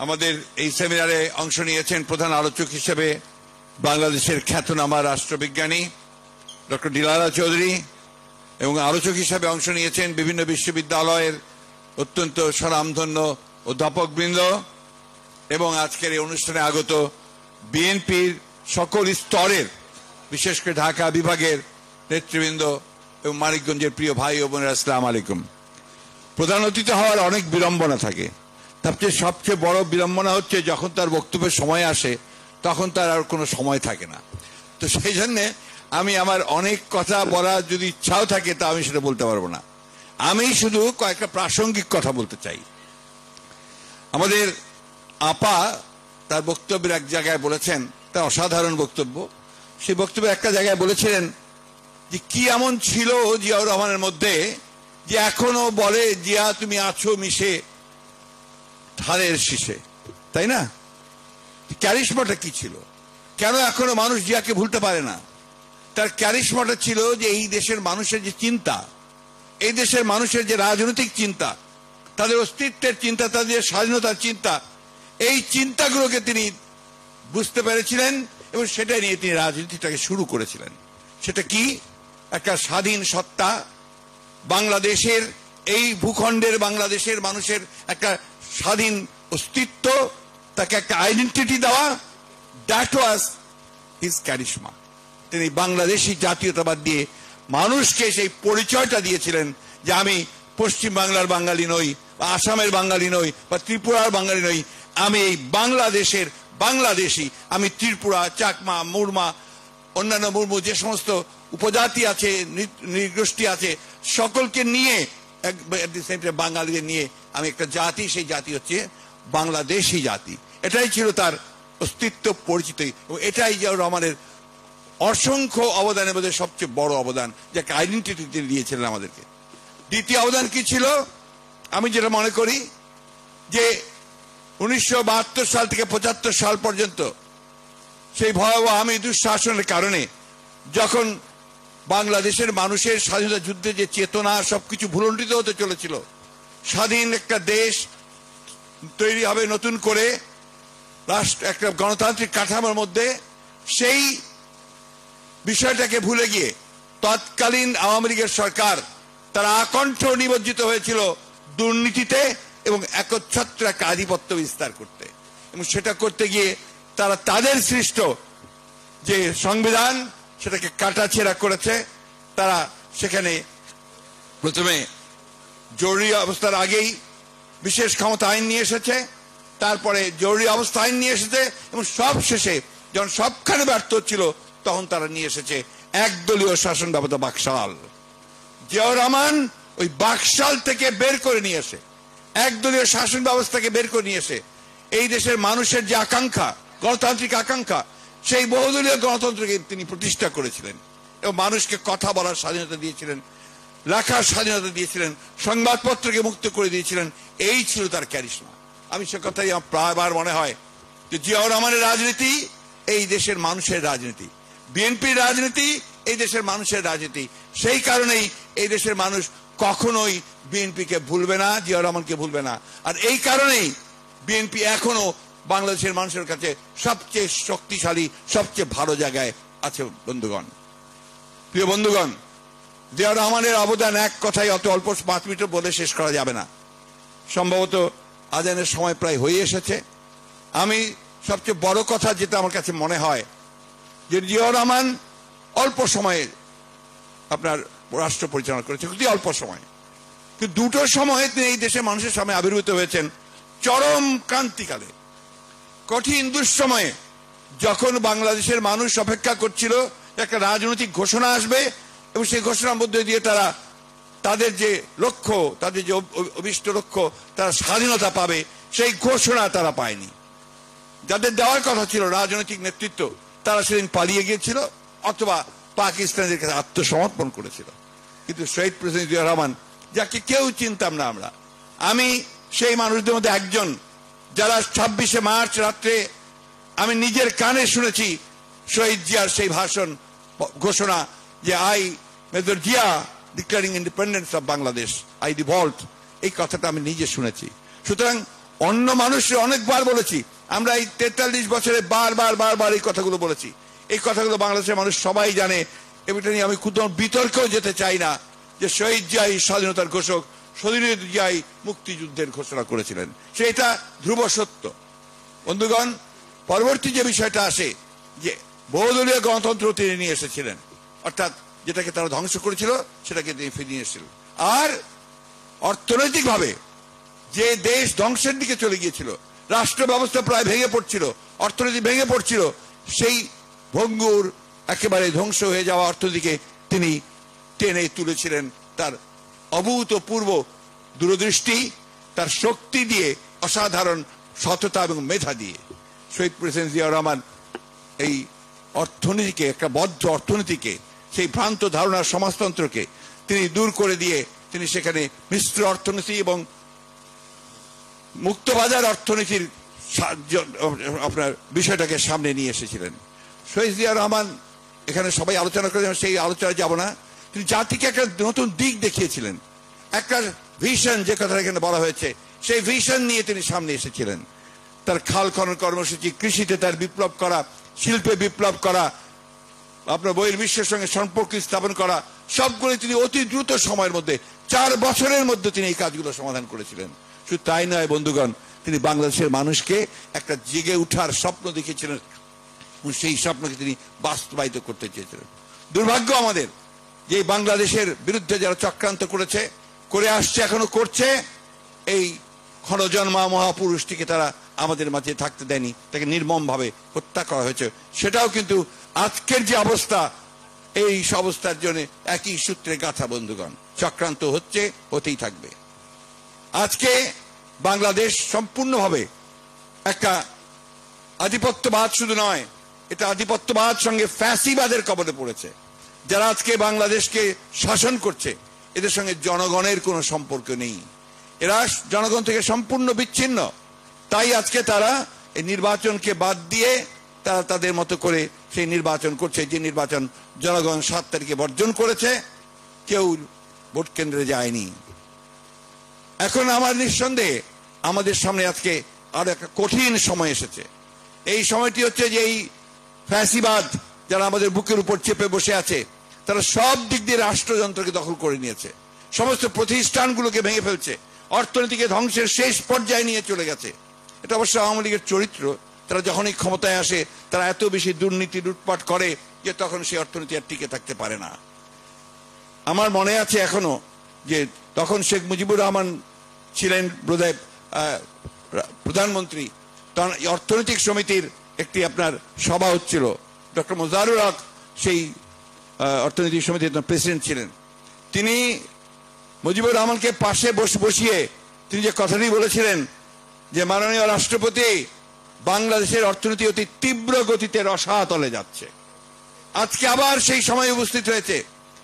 আমাদের এই সেমিনারে অংশ নিয়েছেন প্রধান আলোচক হিসেবে বাংলাদেশের খ্যাতনামা রাষ্ট্রবিজ্ঞানী ডক্টর ডিলারা চৌধুরী এবং আলোচক হিসেবে অংশ নিয়েছেন বিভিন্ন বিশ্ববিদ্যালয়ের অত্যন্ত স্বনামধন্য অধ্যাপকবৃন্দ এবং আজকের এই অনুষ্ঠানে আগত বিএনপির সকল স্তরের বিশেষ করে ঢাকা বিভাগের নেতৃবৃন্দ এবং মানিকগঞ্জের প্রিয় ভাই ও বোনেরা, আসসালামু আলাইকুম। প্রধান অতিথি হওয়ার অনেক বিড়ম্বনা থাকে, তার সবচেয়ে বড় বিড়ম্বনা হচ্ছে যখন তার বক্তব্যের সময় আসে তখন তার আর কোনো সময় থাকে না। তো সেই জন্যে আমি আমার অনেক কথা বলার যদি ইচ্ছাও থাকে তা আমি সেটা বলতে পারবো না। আমি শুধু কয়েকটা প্রাসঙ্গিক কথা বলতে চাই। আমাদের আপা তার বক্তব্যের এক জায়গায় বলেছেন, তার অসাধারণ বক্তব্য, সেই বক্তব্যে একটা জায়গায় বলেছিলেন যে কি এমন ছিল জিয়াউর রহমানের মধ্যে যে এখনো বলে জিয়া তুমি আছো মিশে ধানের শীষে, তাই না? ক্যারিশমাটা কি ছিল? কেন এখনো মানুষ জিয়াকে ভুলতে পারে না? তার ক্যারিশমাটা ছিল যে এই দেশের মানুষের যে চিন্তা, এই দেশের মানুষের যে রাজনৈতিক চিন্তা, তাদের অস্তিত্বের চিন্তা, তাদের স্বাধীনতার চিন্তা, এই চিন্তাগুলোকে তিনি বুঝতে পেরেছিলেন এবং সেটা নিয়ে তিনি রাজনীতিটাকে শুরু করেছিলেন। সেটা কি? একটা স্বাধীন সত্তা, বাংলাদেশের এই ভূখণ্ডের বাংলাদেশের মানুষের একটা স্বাধীন অস্তিত্ব, তাকে একটা আইডেন্টিটি দেওয়া। That was his charisma. তিনি বাংলাদেশি জাতীয়তাবাদ দিয়ে মানুষকে সেই পরিচয়টা দিয়েছিলেন যে আমি পশ্চিম বাংলার বাঙালি নই, বা আসামের বাঙালি নই, বা ত্রিপুরার বাঙালি নই, আমি এই বাংলাদেশের বাংলাদেশি। আমি ত্রিপুরা, চাকমা, মুরমা, অন্যান্য মুর্মু যে সমস্ত উপজাতি আছে, নৃগোষ্ঠী আছে, সকলকে নিয়ে বাঙালিদের নিয়ে আমি একটা জাতি, সেই জাতি হচ্ছে বাংলাদেশি জাতি। এটাই ছিল তার অস্তিত্ব পরিচিত, এবং এটাই জিয়াউর রহমানের অসংখ্য অবদানের মধ্যে সবচেয়ে বড় অবদান, যাকে আইডেন্টিটি তিনি দিয়েছিলেন আমাদেরকে। দ্বিতীয় অবদান কি ছিল? আমি যেটা মনে করি যে 1972 সাল থেকে 75 সাল পর্যন্ত সেই ভয়াবহ আওয়ামী দুঃশাসনের কারণে যখন বাংলাদেশের মানুষের স্বাধীনতা যুদ্ধে যে চেতনা সবকিছু ভুলণ্ঠিত হতে চলেছিল, স্বাধীন একটা দেশ তৈরি হবে নতুন করে রাষ্ট্র, একটা গণতান্ত্রিক কাঠামোর মধ্যে, সেই বিষয়টাকে ভুলে গিয়ে তৎকালীন আওয়ামী লীগের সরকার তারা আকণ্ঠ নিমজ্জিত হয়েছিল দুর্নীতিতে এবং একচ্ছত্র একটা আধিপত্য বিস্তার করতে। এবং সেটা করতে গিয়ে তারা তাদের সৃষ্ট যে সংবিধান সেটাকে কাটাছেঁড়া করেছে। তারা সেখানে প্রথমে জরুরি অবস্থার আগেই বিশেষ ক্ষমতা আইন নিয়ে এসেছে, তারপরে জরুরি অবস্থা আইন নিয়ে এসেছে, এবং সব শেষে যখন সবখানে ব্যর্থ হচ্ছিল তখন তারা নিয়ে এসেছে একদলীয় শাসন ব্যবস্থা, বাকশাল। জিয়াউর রহমান ওই বাকশাল থেকে বের করে নিয়ে এসে, একদলীয় শাসন ব্যবস্থাকে বের করে নিয়ে এসে এই দেশের মানুষের যে আকাঙ্ক্ষা, গণতান্ত্রিক আকাঙ্ক্ষা, সেই বহুদলীয় গণতন্ত্রকে তিনি প্রতিষ্ঠা করেছিলেন এবং মানুষকে কথা বলার স্বাধীনতা দিয়েছিলেন, লেখার স্বাধীনতা দিয়েছিলেন, সংবাদপত্রকে মুক্ত করে দিয়েছিলেন। এই ছিল তার ক্যারিশমা। আমি সে কথাই আমার প্রায়বার মনে হয় যে জিয়াউর রহমানের রাজনীতি এই দেশের মানুষের রাজনীতি, বিএনপির রাজনীতি এই দেশের মানুষের রাজনীতি। সেই কারণেই এই দেশের মানুষ কখনোই বিএনপিকে ভুলবে না, জিয়াউর রহমানকে ভুলবে না। আর এই কারণেই বিএনপি এখনো বাংলাদেশের মানুষের কাছে সবচেয়ে শক্তিশালী, সবচেয়ে ভালো জায়গায় আছে। বন্ধুগণ, প্রিয় বন্ধুগণ, জিয়াউর রহমানের অবদান এক কথায় অত অল্প 5 মিনিট বলে শেষ করা যাবে না। সম্ভবত আজানের সময় প্রায় হয়ে এসেছে। আমি সবচেয়ে বড় কথা যেটা আমার কাছে মনে হয় যে জিয়াউর রহমান অল্প সময়ে আপনার রাষ্ট্র পরিচালনা করেছে, খুবই অল্প সময়, কিন্তু দুটো সময়ে তিনি এই দেশের মানুষের সামনে আবির্ভূত হয়েছেন। চরম ক্রান্তিকালে, কঠিন দুঃসময়ে, যখন বাংলাদেশের মানুষ অপেক্ষা করছিল একটা রাজনৈতিক ঘোষণা আসবে এবং সেই ঘোষণার মধ্যে দিয়ে তারা তাদের যে লক্ষ্য, তাদের যে অভিষ্ট লক্ষ্য, তারা স্বাধীনতা পাবে, সেই ঘোষণা তারা পায়নি। যাদের দেওয়ার কথা ছিল রাজনৈতিক নেতৃত্ব, তারা সেদিন পালিয়ে গিয়েছিল অথবা পাকিস্তানের কাছে আত্মসমর্পণ করেছিল। কিন্তু শহীদ প্রেসিডেন্ট জিয়াউর রহমান, যাকে কেউ চিনতাম না আমরা, আমি সেই মানুষদের মধ্যে একজন, যারা 26শে মার্চ রাত্রে আমি নিজের কানে শুনেছি শহীদ জিয়ার সেই ভাষণ, ঘোষণা যে I major Zia declaring independence of Bangladesh, I revolt, এই কথাটা আমি নিজে শুনেছি। সুতরাং অন্য মানুষরা অনেকবার বলেছি, আমরা এই 43 বছরে বারবার এই কথাগুলো বলেছি। এই কথাগুলো বাংলাদেশের মানুষ সবাই জানে। এটা নিয়ে আমি কোনো বিতর্কেও যেতে চাই না যে শহীদ জিয়াই স্বাধীনতার ঘোষক, শহীদ জিয়াই মুক্তিযুদ্ধের ঘোষণা করেছিলেন, সেটা ধ্রুব সত্য। বন্ধুগণ, পরবর্তী যে বিষয়টা আসে যে বহুদলীয় গণতন্ত্র তিনি নিয়ে এসেছিলেন, অর্থাৎ যেটাকে তারা ধ্বংস করেছিল সেটাকে তিনি ফিরিয়ে এসেছিলেন। আর অর্থনৈতিকভাবে যে দেশ ধ্বংসের দিকে চলে গিয়েছিল, রাষ্ট্র ব্যবস্থা প্রায় ভেঙে পড়ছিল, অর্থনীতি ভেঙে পড়ছিল, সেই ভঙ্গুর একেবারে ধ্বংস হয়ে যাওয়া অর্থনীতিকে তিনি টেনে তুলেছিলেন তার অভূতপূর্ব দূরদৃষ্টি, তার শক্তি দিয়ে, অসাধারণ সততা এবং মেধা দিয়ে। শহীদ প্রেসিডেন্ট জিয়াউর রহমান এই অর্থনীতিকে, একটা বদ্ধ অর্থনীতিকে, সেই ভ্রান্ত ধারণার সমাজতন্ত্রকে তিনি দূর করে দিয়ে তিনি সেখানে মিশ্র অর্থনীতি এবং মুক্তবাজার অর্থনীতির আপনার বিষয়টাকে সামনে নিয়ে এসেছিলেন। শহীদ জিয়াউর রহমান, এখানে সবাই আলোচনা করে, সেই আলোচনায় যাব না, তিনি জাতিকে একটা নতুন দিক দেখিয়েছিলেন, একটা ভিশন, যে কথা এখানে বলা হয়েছে, সেই ভিশন নিয়ে তিনি সামনে এসেছিলেন। তার খাল খনন কর্মসূচি, কৃষিতে তার বিপ্লব করা, শিল্পে বিপ্লব করা, আপনার বহির্বিশ্বের সঙ্গে সম্পর্ক স্থাপন করা, সবগুলো তিনি অতি দ্রুত সময়ের মধ্যে 4 বছরের মধ্যে তিনি এই কাজগুলো সমাধান করেছিলেন। শুধু তাই নয় বন্ধুগণ, তিনি বাংলাদেশের মানুষকে একটা জেগে উঠার স্বপ্ন দেখিয়েছিলেন, সেই স্বপ্নকে তিনি বাস্তবায়িত করতে চেয়েছিলেন। দুর্ভাগ্য আমাদের যে বাংলাদেশের বিরুদ্ধে যারা চক্রান্ত করেছে, করে আসছে, এখনো করছে, এই ক্ষণজন্মা মহাপুরুষটিকে তারা আমাদের মাঝে থাকতে দেয়নি, তাকে নির্মমভাবে হত্যা করা হয়েছে। সেটাও কিন্তু আজকের যে অবস্থা, এই অবস্থার জন্য একই সূত্রে গাঁথা। বন্ধুগণ, চক্রান্ত হচ্ছে, হতেই থাকবে। আজকে বাংলাদেশ সম্পূর্ণভাবে একটা আধিপত্যবাদ শুধু নয়, এটা আধিপত্যবাদ সঙ্গে ফ্যাসিবাদের কবলে পড়েছে। যারা আজকে বাংলাদেশকে শাসন করছে, এদের সঙ্গে জনগণের কোনো সম্পর্ক নেই, এরা জনগণ থেকে সম্পূর্ণ বিচ্ছিন্ন। তাই আজকে তারা এই নির্বাচনকে বাদ দিয়ে তারা তাদের মতো করে সেই নির্বাচন করছে, যে নির্বাচন জনগণ 7 তারিখে বর্জন করেছে, কেউ ভোট কেন্দ্রে যায়নি। এখন আমার নিঃসন্দেহে আমাদের সামনে আজকে আরো একটা কঠিন সময় এসেছে। এই সময়টি হচ্ছে যে এই ফ্যাসিবাদ যারা আমাদের বুকের উপর চেপে বসে আছে, তারা সব দিক দিয়ে রাষ্ট্রযন্ত্রকে দখল করে নিয়েছে, সমস্ত প্রতিষ্ঠানগুলোকে ভেঙে ফেলছে, অর্থনীতিকে ধ্বংসের শেষ পর্যায়ে নিয়ে চলে গেছে। এটা অবশ্য আওয়ামী লীগের চরিত্র। তারা যখনই ক্ষমতায় আসে, তারা এত বেশি দুর্নীতি লুটপাট করে যে তখন সেই অর্থনীতি আর টিকে থাকতে পারে না। আমার মনে আছে এখনো যে তখন শেখ মুজিবুর রহমান ছিলেন বোধহয় প্রধানমন্ত্রী, তখন অর্থনৈতিক সমিতির একটি আপনার সভা হচ্ছিল, ডক্টর মোজারুল হক সেই অর্থনৈতিক সমিতির প্রেসিডেন্ট ছিলেন। তিনি মুজিবুর রহমানকে পাশে বসিয়ে তিনি যে কথাটি বলেছিলেন যে, মাননীয় রাষ্ট্রপতি, বাংলাদেশের অর্থনীতি অতি তীব্র গতিতে রসাতলে যাচ্ছে। আজকে আবার সেই সময় উপস্থিত হয়েছে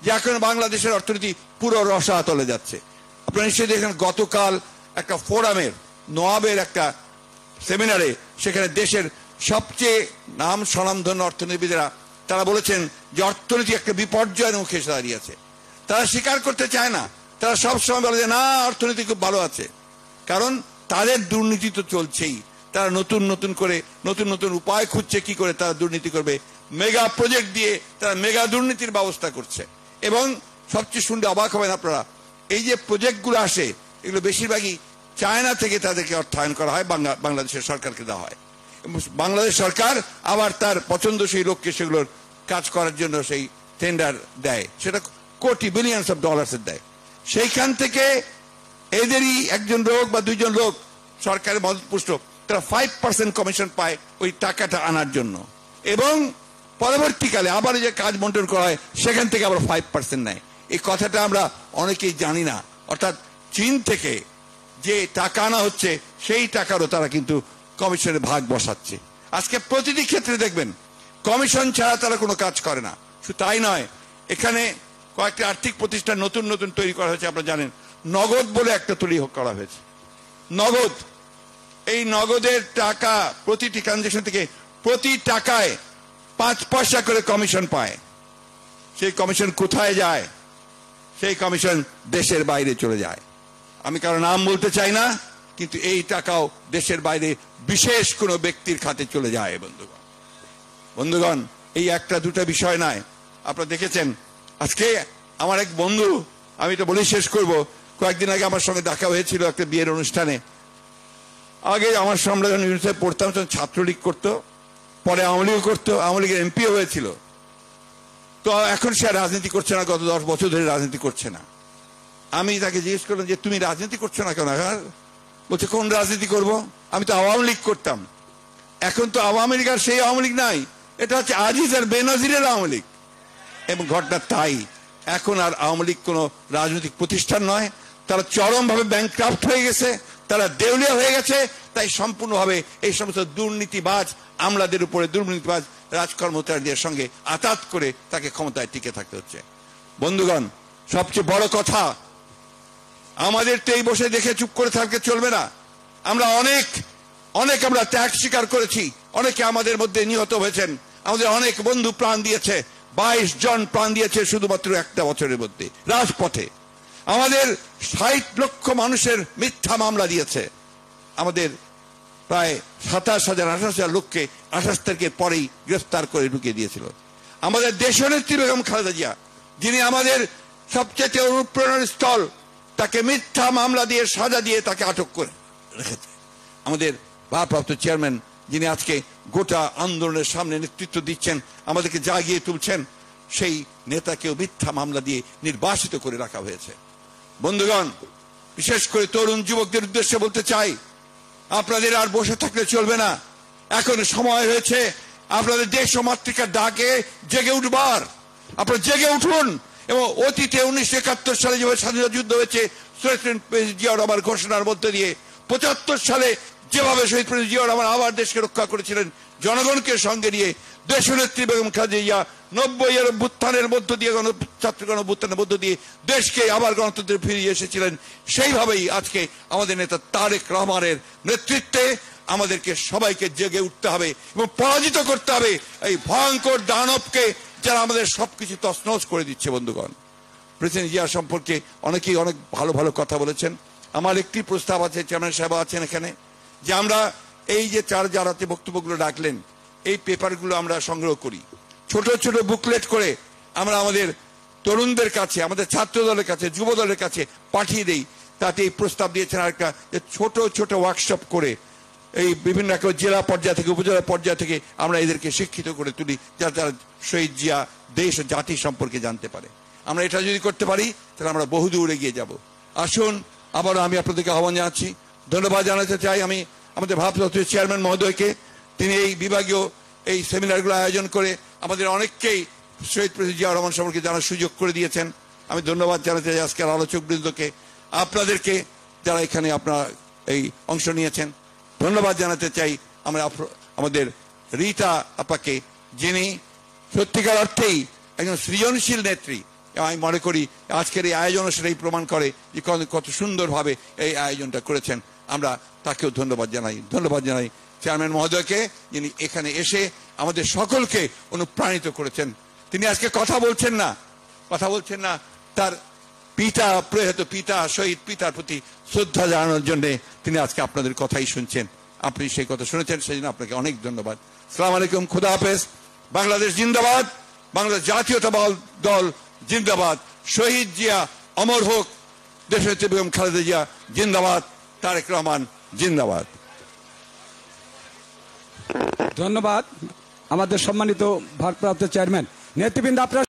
যে এখন বাংলাদেশের অর্থনীতি পুরো রসাতলে যাচ্ছে। আপনারা নিশ্চয়ই দেখেন, গতকাল একটা ফোরামের, নোয়াবের একটা সেমিনারে, সেখানে দেশের সবচেয়ে নাম স্বনামধন্য অর্থনীতিবিদেরা তারা বলেছেন যে অর্থনীতি একটা বিপর্যয়ের মুখে এসে দাঁড়িয়েছে। তারা স্বীকার করতে চায় না, তারা সবসময় বলে যে না, অর্থনীতি খুব ভালো আছে, কারণ তাদের দুর্নীতি তো চলছেই। তারা নতুন করে নতুন উপায় খুঁজছে কি করে তারা দুর্নীতি করবে। মেগা প্রজেক্ট দিয়ে তারা মেগা দুর্নীতির ব্যবস্থা করছে। এবং সবচেয়ে শুনলে অবাক হবেন আপনারা, এই যে প্রজেক্টগুলো আসে, এগুলো বেশিরভাগই চায়না থেকে তাদেরকে অর্থায়ন করা হয়, বাংলাদেশের সরকারকে দেওয়া হয়। বাংলাদেশ সরকার আবার তার পছন্দসই লোককে সেগুলোর কাজ করার জন্য সেই টেন্ডার দেয়, সেটা কোটি বিলিয়নস অফ ডলার্সের দেয়। সেইখান থেকে এদেরই একজন লোক বা 2 জন লোক সরকারের মদতপুষ্ট, তারা 5% কমিশন পায় ওই টাকাটা আনার জন্য, এবং পরবর্তীকালে আবার যে কাজ বন্টন করা হয় সেখান থেকে আবার 5% নেয়। এই কথাটা আমরা অনেকেই জানি না। অর্থাৎ চীন থেকে যে টাকা আনা হচ্ছে সেই টাকারও তারা কিন্তু কমিশনের ভাগ বসাচ্ছে। আজকে প্রতিটি ক্ষেত্রে দেখবেন কমিশন ছাড়া তারা কোনো কাজ করে না। শুধু তাই নয়, এখানে কয়েকটি আর্থিক প্রতিষ্ঠান নতুন তৈরি করা হয়েছে। আপনারা জানেন, নগদ বলে একটা তৈরি করা হয়েছে। নগদ, এই নগদের টাকা প্রতিটি ট্রানজাকশন থেকে প্রতি টাকায় 5 পয়সা করে কমিশন পায়। সেই কমিশন কোথায় যায়? সেই কমিশন দেশের বাইরে চলে যায়। আমি কারো নাম বলতে চাই না, কিন্তু এই টাকাও দেশের বাইরে বিশেষ কোনো ব্যক্তির খাতে চলে যায়। বন্ধুগণ, এই একটা দুটা বিষয় নয়, আপনারা দেখেছেন। আজকে আমার এক বন্ধু, আমি তো বলেই শেষ করব, কয়েকদিন আগে আমার সঙ্গে দেখা হয়েছিল একটা বিয়ের অনুষ্ঠানে। আগে আমার সামনে যখন ইউনিভার্সিটি পড়তাম তখন ছাত্রলীগ করতো, পরে আওয়ামী লীগ করতো, আওয়ামী লীগের এমপিও হয়েছিল। তো এখন সে রাজনীতি করছে না, গত 10 বছর ধরে রাজনীতি করছে না। আমি তাকে জিজ্ঞেস করলাম যে তুমি রাজনীতি করছো না কেন? বলছে কোন রাজনীতি করব, আমি তো আওয়ামী লীগ করতাম। এখন তো আওয়ামী লীগ আর সেই আওয়ামী লীগ নাই, এটা হচ্ছে আজিজ আর বেনজিরের আওয়ামী লীগ। এবং ঘটনা তাই, এখন আর আওয়ামী লীগ কোনো রাজনৈতিক প্রতিষ্ঠান নয়, তারা চরমভাবে ব্যাংকক্রাফট হয়ে গেছে, তারা দেউলিয়া হয়ে গেছে। তাই সম্পূর্ণভাবে এই সমস্ত দুর্নীতিবাজ আমলাদের উপরে, দুর্নীতিবাজ রাজকর্মচারীদের সঙ্গে আতাত করে তাকে ক্ষমতায় টিকে থাকতে হচ্ছে। বন্ধুগণ, সবচেয়ে বড় কথা, আমাদের তো এই বসে দেখে চুপ করে থাকতে চলবে না। আমরা অনেক আমরা ত্যাগ স্বীকার করেছি, অনেকে আমাদের মধ্যে নিহত হয়েছেন, আমাদের অনেক বন্ধু প্রাণ দিয়েছে। 22 জন প্রাণ দিয়েছে শুধুমাত্র একটা বছরের মধ্যে রাজপথে। আমাদের 60 লক্ষ মানুষের মিথ্যা মামলা দিয়েছে। আমাদের প্রায় 27,000-28,000 লোককে 28 তারিখের পরেই গ্রেফতার করে ঢুকিয়ে দিয়েছিল। আমাদের দেশনেত্রী বেগম খালেদা জিয়া, যিনি আমাদের সবচেয়ে অনুপ্রেরণার স্থল, তাকে মিথ্যা মামলা দিয়ে, সাজা দিয়ে তাকে আটক করে রেখেছে। আমাদের ভারপ্রাপ্ত চেয়ারম্যান, যিনি আজকে গোটা আন্দোলনের সামনে নেতৃত্ব দিচ্ছেন, আমাদেরকে জাগিয়ে তুলছেন, সেই নেতাকেও মিথ্যা মামলা দিয়ে নির্বাসিত করে রাখা হয়েছে। বন্ধুগণ, বিশেষ করে তরুণ যুবকদের উদ্দেশ্যে বলতে চাই, আপনাদের আর বসে থাকলে চলবে না। এখন সময় হয়েছে আপনাদের দেশ ও মাতৃকার ডাকে জেগে উঠবার। আপনারা জেগে উঠুন এবং অতীতে 1971 সালে যেভাবে স্বাধীনতা যুদ্ধ হয়েছে জিয়া রহমান ঘোষণার মধ্যে দিয়ে, 75 সালে যেভাবে শহীদ প্রেসিডেন্ট জিয়া রহমান আবার দেশকে রক্ষা করেছিলেন জনগণকে সঙ্গে নিয়ে, দেশনেত্রী বেগম খালেদা জিয়া 90-এর অভ্যুত্থানের মধ্য দিয়ে, ছাত্র গণঅভ্যুত্থানের মধ্য দিয়ে দেশকে আবার গণতন্ত্রে ফিরিয়ে এসেছিলেন। সেইভাবেই আজকে আমাদের নেতা তারেক রহমানের নেতৃত্বে আমাদেরকে সবাইকে জেগে উঠতে হবে এবং পরাজিত করতে হবে এই ভয়ঙ্কর দানবকে, যারা আমাদের সবকিছু তছনছ করে দিচ্ছে। বন্ধুগণ, প্রেসিডেন্ট জিয়া সম্পর্কে অনেকেই অনেক ভালো ভালো কথা বলেছেন। আমার একটি প্রস্তাব আছে, চেয়ারম্যান সাহেব আছেন এখানে, যে আমরা এই যে যারাতে বক্তব্যগুলো রাখলেন, এই পেপারগুলো আমরা সংগ্রহ করি, ছোট ছোট বুকলেট করে আমরা আমাদের তরুণদের কাছে, আমাদের ছাত্র দলের কাছে, যুব দলের কাছে পাঠিয়ে দেই। তাতে এই প্রস্তাব দিয়েছেন আরেকটা, যে ছোট ছোট ওয়ার্কশপ করে এই বিভিন্ন জেলা পর্যায় থেকে, উপজেলা পর্যায় থেকে আমরা এদেরকে শিক্ষিত করে তুলি, যাতে তারা শহীদ জিয়া, দেশ ও জাতি সম্পর্কে জানতে পারে। আমরা এটা যদি করতে পারি তাহলে আমরা বহুদূর এগিয়ে যাব। আসুন, আবারও আমি আপনাদেরকে আহ্বান জানাচ্ছি, ধন্যবাদ জানাতে চাই আমি আমাদের ভারপ্রাপ্ত চেয়ারম্যান মহোদয়কে। তিনি এই বিভাগীয় এই সেমিনারগুলো আয়োজন করে আমাদের অনেককেই শহীদ প্রেসিডেন্ট জিয়া রহমান সম্পর্কে জানার সুযোগ করে দিয়েছেন। আমি ধন্যবাদ জানাতে চাই আজকের আলোচক বৃন্দকে, আপনাদেরকে যারা এখানে আপনারা এই অংশ নিয়েছেন। ধন্যবাদ জানাতে চাই আমরা আমাদের রীতা আপাকে, যিনি সত্যিকার অর্থেই একজন সৃজনশীল নেত্রী। আমি মনে করি আজকের এই আয়োজন সেটাই প্রমাণ করে যে কত সুন্দরভাবে এই আয়োজনটা করেছেন। আমরা তাকেও ধন্যবাদ জানাই চেয়ারম্যান মহোদয়কে, যিনি এখানে এসে আমাদের সকলকে অনুপ্রাণিত করেছেন। তিনি আজকে কথা বলছেন না, তার পিতা, প্রয়াত পিতা, শহীদ পিতার প্রতি শ্রদ্ধা জানানোর জন্য তিনি আজকে আপনাদের কথাই শুনছেন। আপনি সেই কথা শুনেছেন, সেই জন্য আপনাকে অনেক ধন্যবাদ। আসসালামু আলাইকুম, খুদা হাফেজ। বাংলাদেশ জিন্দাবাদ, বাংলাদেশ জাতীয়তাবাদী দল জিন্দাবাদ। শহীদ জিয়া অমর হোক, দেশনেত্রী বেগম খালেদা জিয়া জিন্দাবাদ, তারেক রহমান জিন্দাবাদ। ধন্যবাদ আমাদের সম্মানিত ভারপ্রাপ্ত চেয়ারম্যান। নেতৃবৃন্দ, আপনারা